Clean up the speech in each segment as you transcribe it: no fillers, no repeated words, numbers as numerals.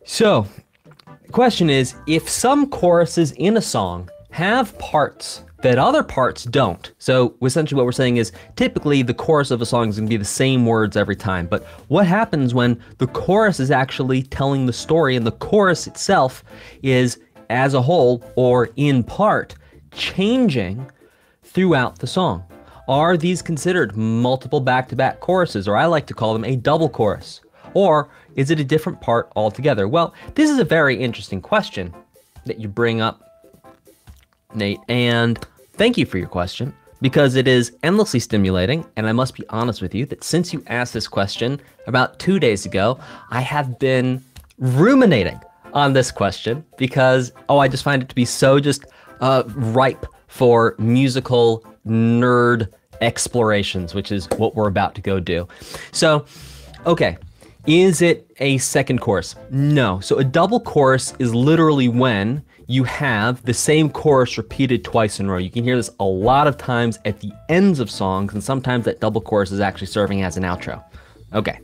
So, the question is, if some choruses in a song have parts that other parts don't. So essentially what we're saying is typically the chorus of a song is going to be the same words every time. But what happens when the chorus is actually telling the story and the chorus itself is as a whole or in part changing throughout the song? Are these considered multiple back-to-back choruses, or I like to call them a double chorus? Or is it a different part altogether? Well, this is a very interesting question that you bring up, Nate, and thank you for your question, because it is endlessly stimulating, and I must be honest with you that since you asked this question about 2 days ago, I have been ruminating on this question because, I just find it to be so just ripe for musical nerd explorations, which is what we're about to go do. So, okay. Is it a second chorus? No. So a double chorus is literally when you have the same chorus repeated twice in a row. You can hear this a lot of times at the ends of songs, and sometimes that double chorus is actually serving as an outro. Okay.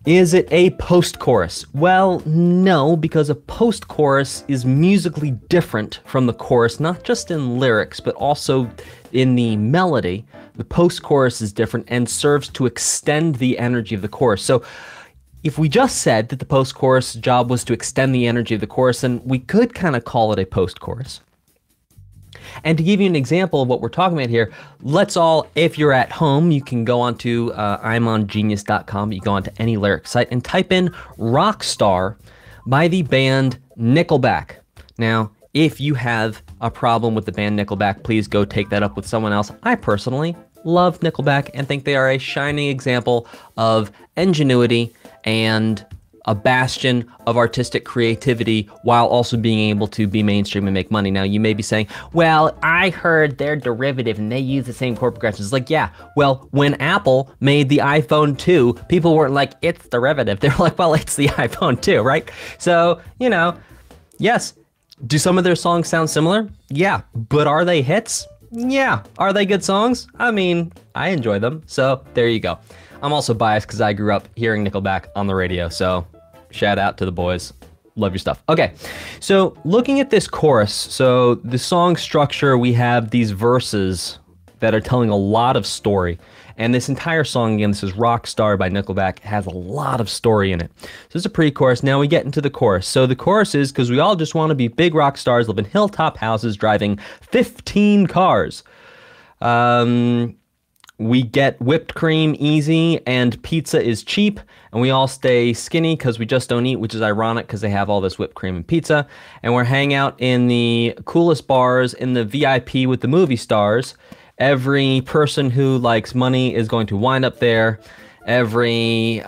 Is it a post-chorus? Well, no, because a post-chorus is musically different from the chorus, not just in lyrics, but also in the melody. The post-chorus is different and serves to extend the energy of the chorus. So if we just said that the post-chorus job was to extend the energy of the chorus, then we could kind of call it a post-chorus. And to give you an example of what we're talking about here, let's all, if you're at home, you can go onto imongenius.com, you go onto any lyric site and type in Rockstar by the band Nickelback. Now, if you have a problem with the band Nickelback, please go take that up with someone else. I personally love Nickelback and think they are a shining example of ingenuity and a bastion of artistic creativity while also being able to be mainstream and make money. Now, you may be saying, well, I heard they're derivative and they use the same chord progressions. It's like, yeah, well, when Apple made the iPhone 2, people weren't like, it's derivative. They're like, well, it's the iPhone 2, right? So, you know, yes, do some of their songs sound similar? Yeah, but are they hits? Yeah. Are they good songs? I mean, I enjoy them, so there you go. I'm also biased because I grew up hearing Nickelback on the radio, so shout out to the boys. Love your stuff. Okay, so looking at this chorus, so the song structure, we have these verses that are telling a lot of story. And this entire song, again, this is Rockstar by Nickelback, has a lot of story in it. So this is a pre-chorus. Now we get into the chorus. So the chorus is, because we all just want to be big rock stars, live in hilltop houses, driving 15 cars. We get whipped cream easy and pizza is cheap, and we all stay skinny because we just don't eat, which is ironic because they have all this whipped cream and pizza. And we're hanging out in the coolest bars in the VIP with the movie stars. Every person who likes money is going to wind up there. Every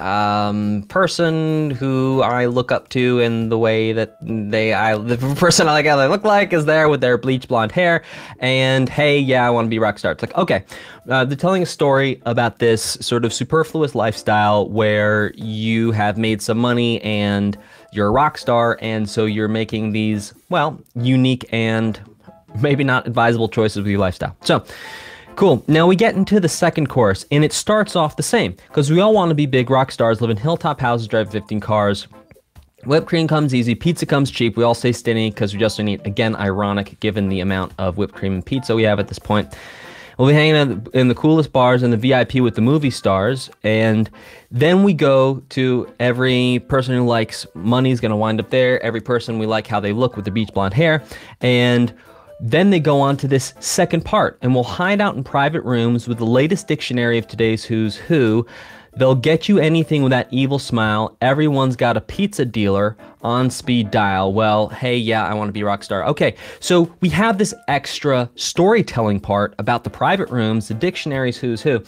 person who I look up to in the way that the person I like how they look like is there with their bleach blonde hair. And hey, yeah, I want to be a rock star. It's like, okay, they're telling a story about this sort of superfluous lifestyle where you have made some money and you're a rock star, and so you're making these, well, unique and maybe not advisable choices with your lifestyle. So, cool. Now we get into the second chorus, and it starts off the same, because we all want to be big rock stars, live in hilltop houses, drive 15 cars. Whipped cream comes easy, pizza comes cheap, we all stay skinny because we just don't eat. Again, ironic given the amount of whipped cream and pizza we have at this point. We'll be hanging out in the coolest bars in the VIP with the movie stars, and then we go to every person who likes money is going to wind up there, every person we like how they look with their beach blonde hair, and then they go on to this second part, and we'll hide out in private rooms with the latest dictionary of today's who's who. They'll get you anything with that evil smile. Everyone's got a pizza dealer on speed dial. Well, hey, yeah, I want to be a rock star. Okay, so we have this extra storytelling part about the private rooms, the dictionaries who's who,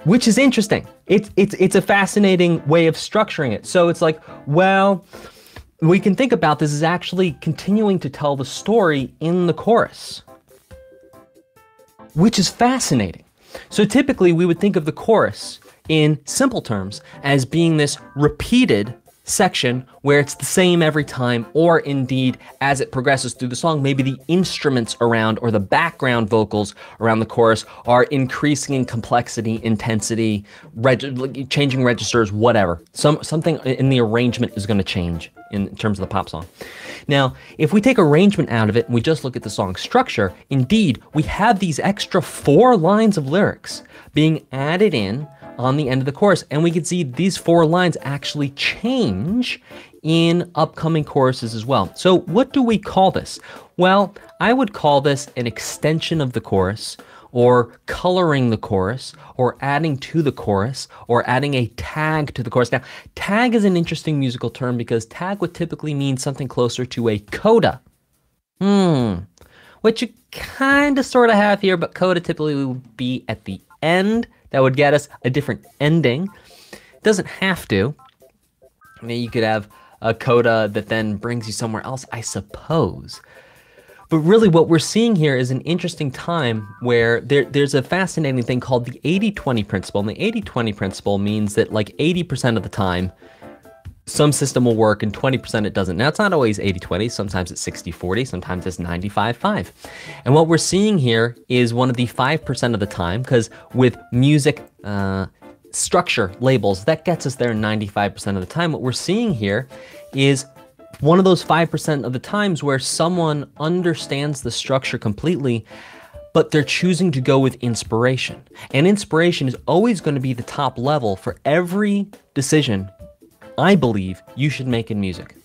which is interesting. It's a fascinating way of structuring it. So it's like, well, we can think about this as actually continuing to tell the story in the chorus, which is fascinating. So typically we would think of the chorus in simple terms as being this repeated section where it's the same every time, or indeed, as it progresses through the song, maybe the instruments around or the background vocals around the chorus are increasing in complexity, intensity, changing registers, whatever. Something in the arrangement is going to change in terms of the pop song. Now, if we take arrangement out of it and we just look at the song structure, indeed, we have these extra 4 lines of lyrics being added in on the end of the chorus, and we can see these 4 lines actually change in upcoming choruses as well. So what do we call this? Well, I would call this an extension of the chorus, or coloring the chorus, or adding to the chorus, or adding a tag to the chorus. Now, tag is an interesting musical term because tag would typically mean something closer to a coda. Which you kind of sort of have here, but coda typically would be at the end. That would get us a different ending. It doesn't have to. I mean, you could have a coda that then brings you somewhere else, I suppose. But really what we're seeing here is an interesting time where there's a fascinating thing called the 80-20 principle. And the 80-20 principle means that like 80% of the time, some system will work and 20% it doesn't. Now, it's not always 80-20. Sometimes it's 60-40. Sometimes it's 95-5. And what we're seeing here is one of the 5% of the time, because with music structure labels, that gets us there 95% of the time. What we're seeing here is one of those 5% of the times where someone understands the structure completely, but they're choosing to go with inspiration. And inspiration is always going to be the top level for every decision I believe you should make in music.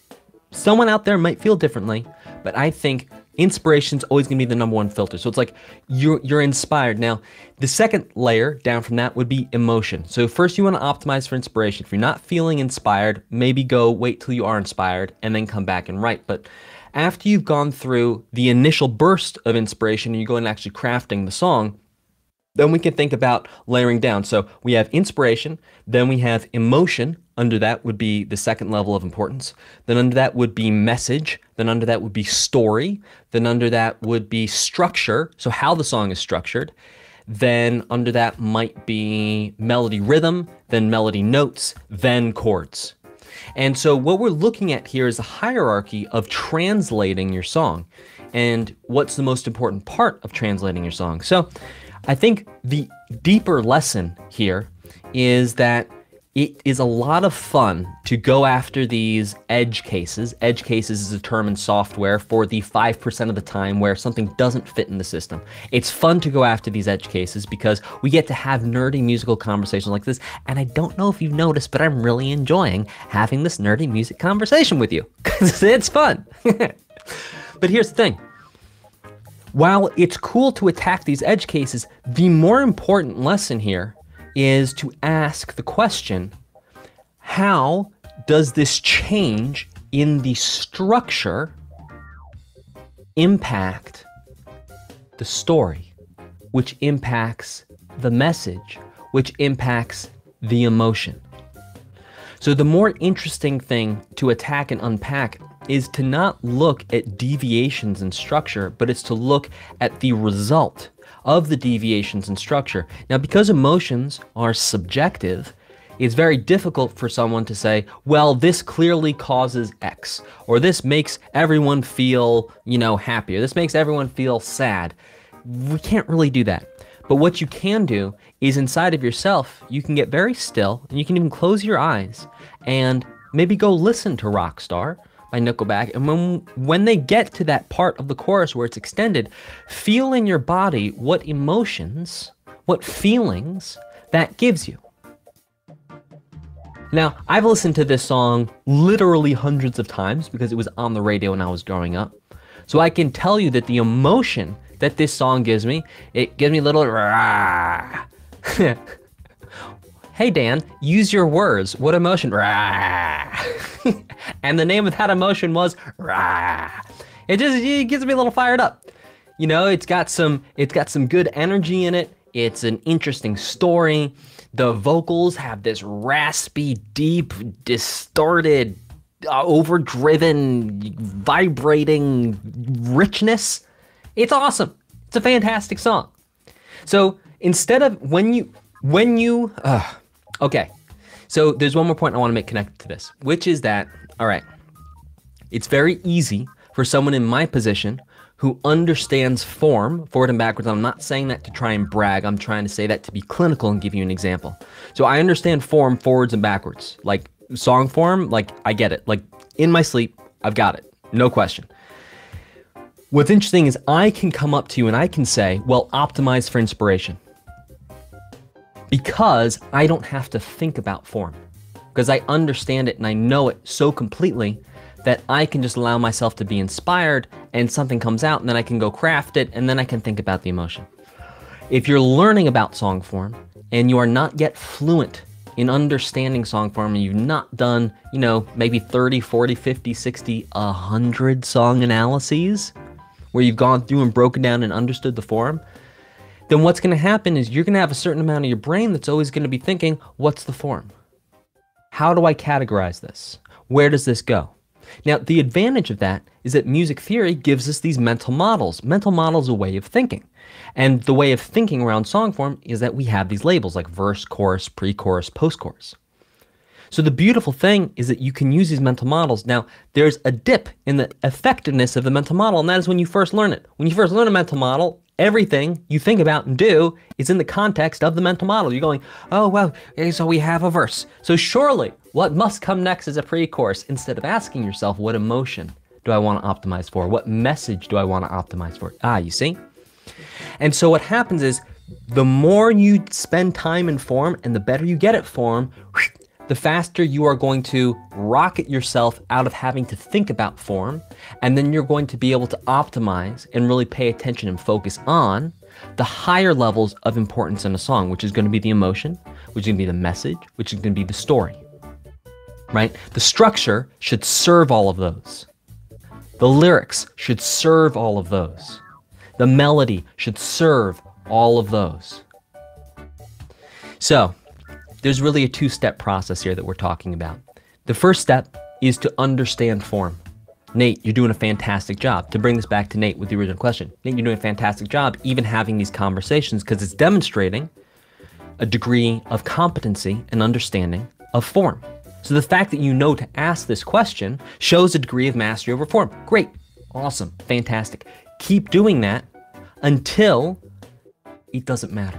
Someone out there might feel differently, but I think inspiration's always gonna be the #1 filter. So it's like you're inspired. Now, the second layer down from that would be emotion. So first you wanna optimize for inspiration. If you're not feeling inspired, maybe wait till you are inspired and then come back and write. But after you've gone through the initial burst of inspiration and you go and actually crafting the song, then we can think about layering down. So we have inspiration, then we have emotion. Under that would be the second level of importance. Then under that would be message. Then under that would be story. Then under that would be structure, so how the song is structured. Then under that might be melody rhythm, then melody notes, then chords. And so what we're looking at here is a hierarchy of translating your song. And what's the most important part of translating your song? So I think the deeper lesson here is that it is a lot of fun to go after these edge cases. Edge cases is a term in software for the 5% of the time where something doesn't fit in the system. It's fun to go after these edge cases because we get to have nerdy musical conversations like this. And I don't know if you've noticed, but I'm really enjoying having this nerdy music conversation with you because it's fun. But here's the thing. While it's cool to attack these edge cases, the more important lesson here is to ask the question, how does this change in the structure impact the story, which impacts the message, which impacts the emotion? So the more interesting thing to attack and unpack is to not look at deviations in structure, but it's to look at the result of the deviations in structure. Now, because emotions are subjective, it's very difficult for someone to say, well, this clearly causes X, or this makes everyone feel, happy, or this makes everyone feel sad. We can't really do that. But what you can do is inside of yourself, you can get very still, and you can even close your eyes and maybe go listen to Rockstar by Nickelback. And when they get to that part of the chorus where it's extended, feel in your body what emotions, what feelings that gives you. Now, I've listened to this song literally hundreds of times because it was on the radio when I was growing up. So I can tell you that the emotion that this song gives me, it gives me a little rah. Hey Dan, use your words. What emotion? Rah. And the name of that emotion was rah. It gets me a little fired up. It's got some good energy in it. It's an interesting story. The vocals have this raspy, deep, distorted, overdriven, vibrating richness. It's awesome. It's a fantastic song. So instead of okay. So there's one more point I want to make connected to this, which is that, all right, it's very easy for someone in my position who understands form forward and backwards. I'm not saying that to try and brag. I'm trying to say that to be clinical and give you an example. So I understand form forwards and backwards, like song form, like I get it. Like in my sleep, I've got it, no question. What's interesting is I can come up to you and I can say, well, optimize for inspiration. Because I don't have to think about form. Because I understand it and I know it so completely that I can just allow myself to be inspired and something comes out and then I can go craft it and then I can think about the emotion. If you're learning about song form and you are not yet fluent in understanding song form and you've not done, you know, maybe 30, 40, 50, 60, 100 song analyses where you've gone through and broken down and understood the form, then what's going to happen is you're going to have a certain amount of your brain that's always going to be thinking, what's the form? How do I categorize this? Where does this go? Now, the advantage of that is that music theory gives us these mental models. Mental models are a way of thinking. And the way of thinking around song form is that we have these labels like verse, chorus, pre-chorus, post-chorus. So the beautiful thing is that you can use these mental models. Now, there's a dip in the effectiveness of the mental model, and that is when you first learn it. When you first learn a mental model, everything you think about and do is in the context of the mental model. You're going, oh, well, okay, so we have a verse. So surely what must come next is a pre-chorus, instead of asking yourself, what emotion do I want to optimize for? What message do I want to optimize for? You see? And so what happens is the more you spend time in form and the better you get at form, the faster you are going to rocket yourself out of having to think about form, and then you're going to be able to optimize and really pay attention and focus on the higher levels of importance in a song, which is going to be the emotion, which is going to be the message, which is going to be the story, right? The structure should serve all of those. The lyrics should serve all of those. The melody should serve all of those. So, there's really a two-step process here that we're talking about. The first step is to understand form. Nate, you're doing a fantastic job. To bring this back to Nate with the original question, Nate, you're doing a fantastic job even having these conversations because it's demonstrating a degree of competency and understanding of form. So the fact that you know to ask this question shows a degree of mastery over form. Great, awesome, fantastic. Keep doing that until it doesn't matter.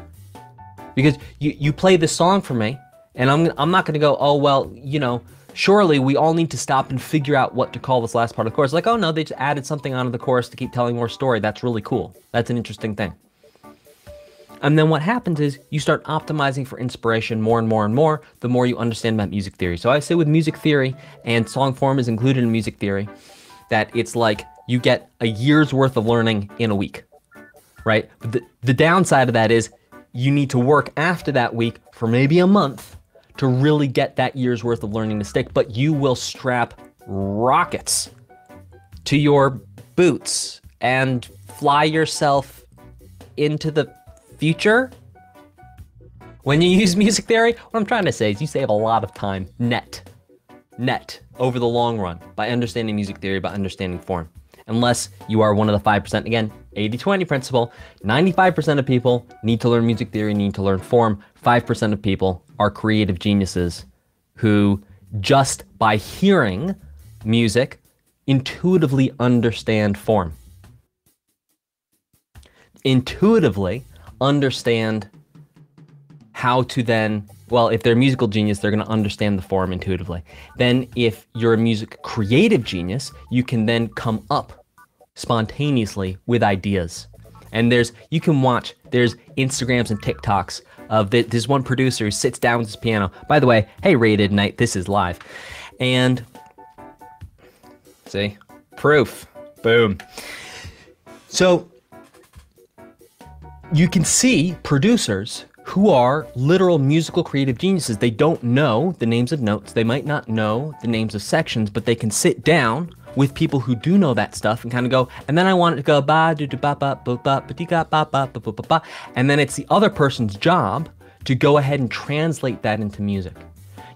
Because you play this song for me, and I'm not going to go, oh, well, you know, surely we all need to stop and figure out what to call this last part of the chorus. Like, oh, no, they just added something onto the chorus to keep telling more story. That's really cool. That's an interesting thing. And then what happens is you start optimizing for inspiration more and more and more, the more you understand about music theory. So I say with music theory, and song form is included in music theory, that it's like you get a year's worth of learning in a week, right? But the downside of that is you need to work after that week for maybe a month to really get that year's worth of learning to stick, but you will strap rockets to your boots and fly yourself into the future. When you use music theory, what I'm trying to say is you save a lot of time net over the long run by understanding music theory, by understanding form. Unless you are one of the 5%, again, 80-20 principle, 95% of people need to learn music theory, need to learn form. 5% of people are creative geniuses who just by hearing music intuitively understand form. Intuitively understand how to then, well, if they're a musical genius, they're going to understand the form intuitively. Then if you're a music creative genius, you can then come up spontaneously with ideas. And you can watch, there's Instagrams and TikToks of this one producer who sits down with his piano. By the way, hey, Rated Night, this is live. And see, proof, boom. So you can see producers who are literal musical creative geniuses. They don't know the names of notes. They might not know the names of sections, but they can sit down with people who do know that stuff and kind of go, and then I want it to go ba do do ba ba ba ba ba ba ba ba ba ba ba, and then it's the other person's job to go ahead and translate that into music.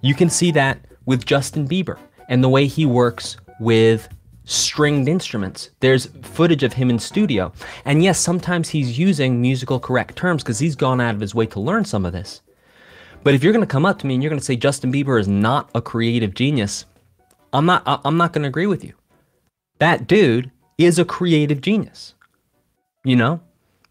You can see that with Justin Bieber and the way he works with stringed instruments. There's footage of him in studio, and yes, sometimes he's using musical correct terms because he's gone out of his way to learn some of this. But if you're going to come up to me and you're going to say Justin Bieber is not a creative genius, I'm not going to agree with you. That dude is a creative genius. You know,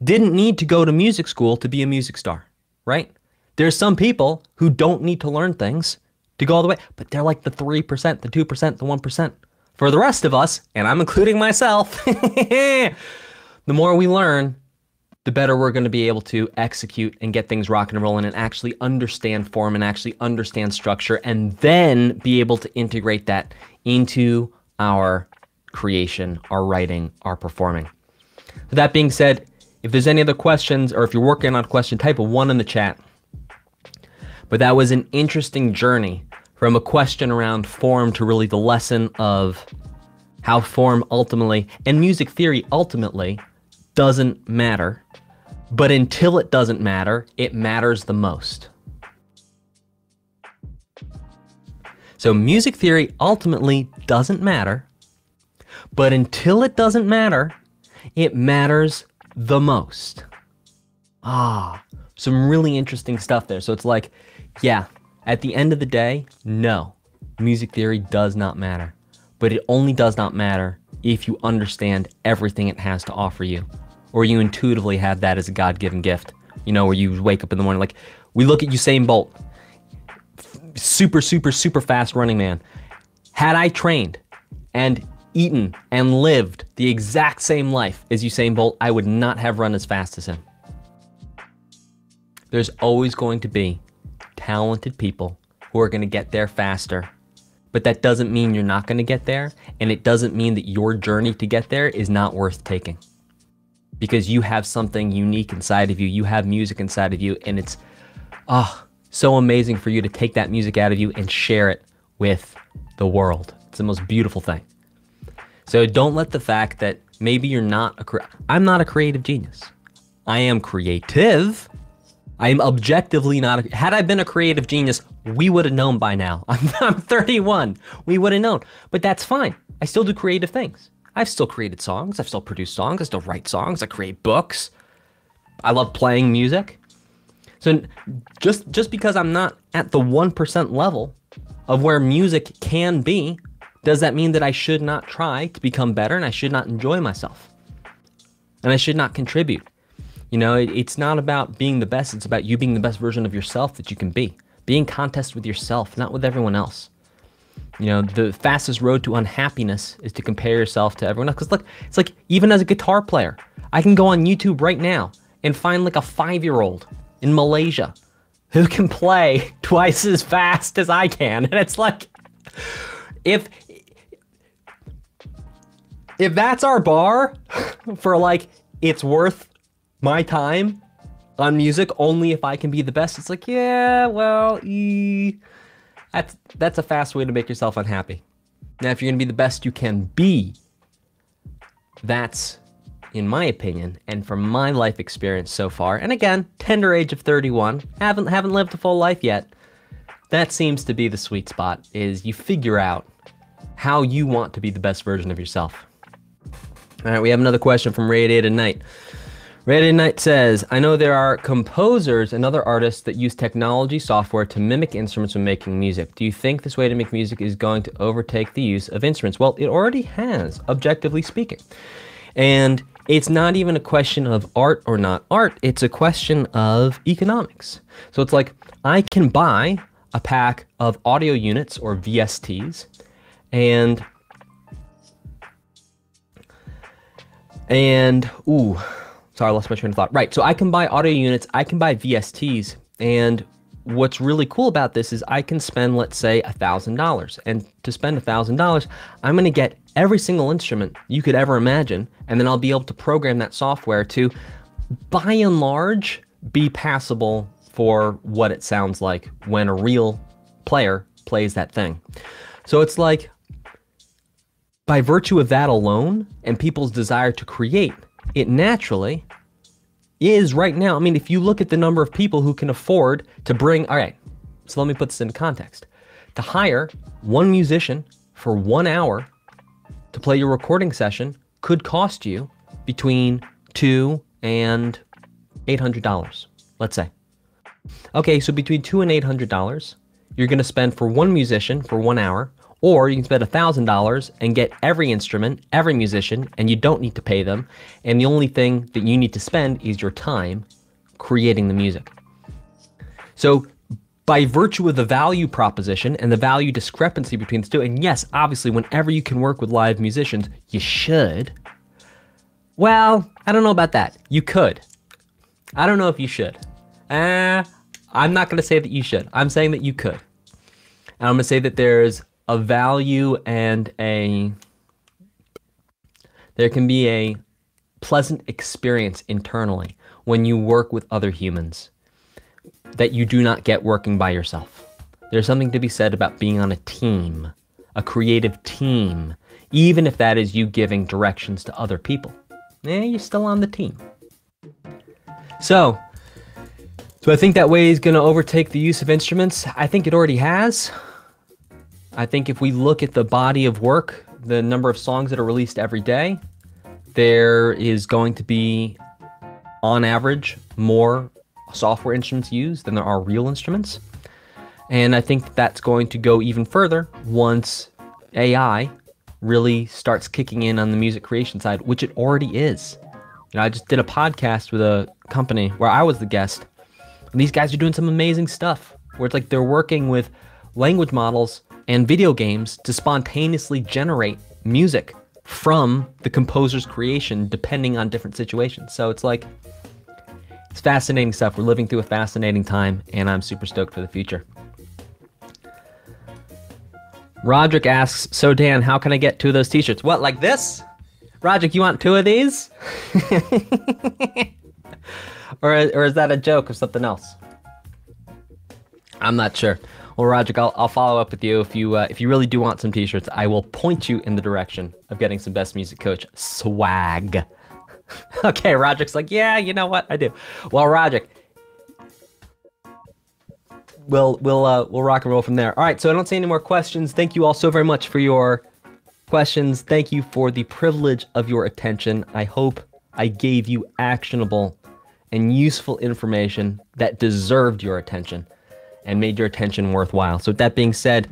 didn't need to go to music school to be a music star, right? There's some people who don't need to learn things to go all the way, but they're like the 3%, the 2%, the 1%. For the rest of us, and I'm including myself, the more we learn, the better we're going to be able to execute and get things rocking and rolling and actually understand form and actually understand structure and then be able to integrate that into our creation, our writing, our performing. So that being said, if there's any other questions or if you're working on a question, type a 1 in the chat. But that was an interesting journey from a question around form to really the lesson of how form ultimately and music theory ultimately doesn't matter. But until it doesn't matter, it matters the most. So music theory ultimately doesn't matter, but until it doesn't matter, it matters the most. Some really interesting stuff there. So it's like, yeah, at the end of the day, no, music theory does not matter, but it only does not matter if you understand everything it has to offer you, or you intuitively have that as a God-given gift, you know, where you wake up in the morning, like we look at Usain Bolt, super, super, super fast running man. Had I trained and eaten and lived the exact same life as Usain Bolt, I would not have run as fast as him. There's always going to be talented people who are going to get there faster, but that doesn't mean you're not going to get there, and it doesn't mean that your journey to get there is not worth taking, because you have something unique inside of you. You have music inside of you, and it's so amazing for you to take that music out of you and share it with the world. It's the most beautiful thing. So don't let the fact that maybe you're not I'm not a creative genius. I am creative. I am objectively not. Had I been a creative genius, we would have known by now. I'm 31. We would have known. But that's fine. I still do creative things. I've still created songs. I've still produced songs. I still write songs. I create books. I love playing music. So just because I'm not at the 1% level of where music can be, does that mean that I should not try to become better and I should not enjoy myself? And I should not contribute? You know, it's not about being the best. It's about you being the best version of yourself that you can be. Be in contest with yourself, not with everyone else. You know, the fastest road to unhappiness is to compare yourself to everyone else. Because look, it's like, even as a guitar player, I can go on YouTube right now and find like a 5-year-old in Malaysia who can play twice as fast as I can. And it's like, if that's our bar for like, it's worth my time on music only if I can be the best, it's like, yeah, well, that's a fast way to make yourself unhappy. Now, if you're gonna be the best you can be, that's, in my opinion, and from my life experience so far, and again, tender age of 31, haven't lived a full life yet, that seems to be the sweet spot, is you figure out how you want to be the best version of yourself. All right, we have another question from Radiated Night. Radiated Night says, I know there are composers and other artists that use technology software to mimic instruments when making music. Do you think this way to make music is going to overtake the use of instruments? Well, it already has, objectively speaking. And it's not even a question of art or not art. It's a question of economics. So it's like, I can buy a pack of audio units or VSTs and sorry, I lost my train of thought. Right, so I can buy audio units, I can buy VSTs, and what's really cool about this is I can spend, let's say, $1,000. And to spend $1,000, I'm gonna get every single instrument you could ever imagine, and then I'll be able to program that software to, by and large, be passable for what it sounds like when a real player plays that thing. So it's like, by virtue of that alone, and people's desire to create, it naturally is right now. I mean, if you look at the number of people who can afford to bring, all right, so let me put this into context. To hire one musician for 1 hour to play your recording session could cost you between $200 and $800, let's say. Okay, so between $200 and $800, you're going to spend for one musician for 1 hour, or you can spend $1,000 and get every instrument, every musician, and you don't need to pay them. And the only thing that you need to spend is your time creating the music. So by virtue of the value proposition and the value discrepancy between the two, and yes, obviously, whenever you can work with live musicians, you should. Well, I don't know about that. You could. I don't know if you should. I'm not going to say that you should. I'm saying that you could. And I'm going to say that there's a value and there can be a pleasant experience internally when you work with other humans that you do not get working by yourself. There's something to be said about being on a team, a creative team, even if that is you giving directions to other people. You're still on the team. So I think that way is going to overtake the use of instruments. I think it already has. I think if we look at the body of work, the number of songs that are released every day, there is going to be, on average, more software instruments used than there are real instruments. And I think that's going to go even further once AI really starts kicking in on the music creation side, which it already is. I just did a podcast with a company where I was the guest, and these guys are doing some amazing stuff where it's like they're working with language models and video games to spontaneously generate music from the composer's creation depending on different situations. So it's like, it's fascinating stuff. We're living through a fascinating time, and I'm super stoked for the future. Roderick asks, so Dan, how can I get 2 of those t-shirts? What, like this? Roderick, you want 2 of these? or is that a joke or something else? I'm not sure. Well, Roderick, I'll follow up with you. If you really do want some t-shirts, I will point you in the direction of getting some Best Music Coach swag. Okay, Roderick's like, yeah, you know what? I do. Well, Roderick, we'll rock and roll from there. All right, so I don't see any more questions. Thank you all so very much for your questions. Thank you for the privilege of your attention. I hope I gave you actionable and useful information that deserved your attention and made your attention worthwhile. So with that being said,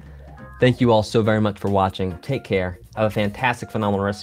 thank you all so very much for watching. Take care. Have a fantastic, phenomenal rest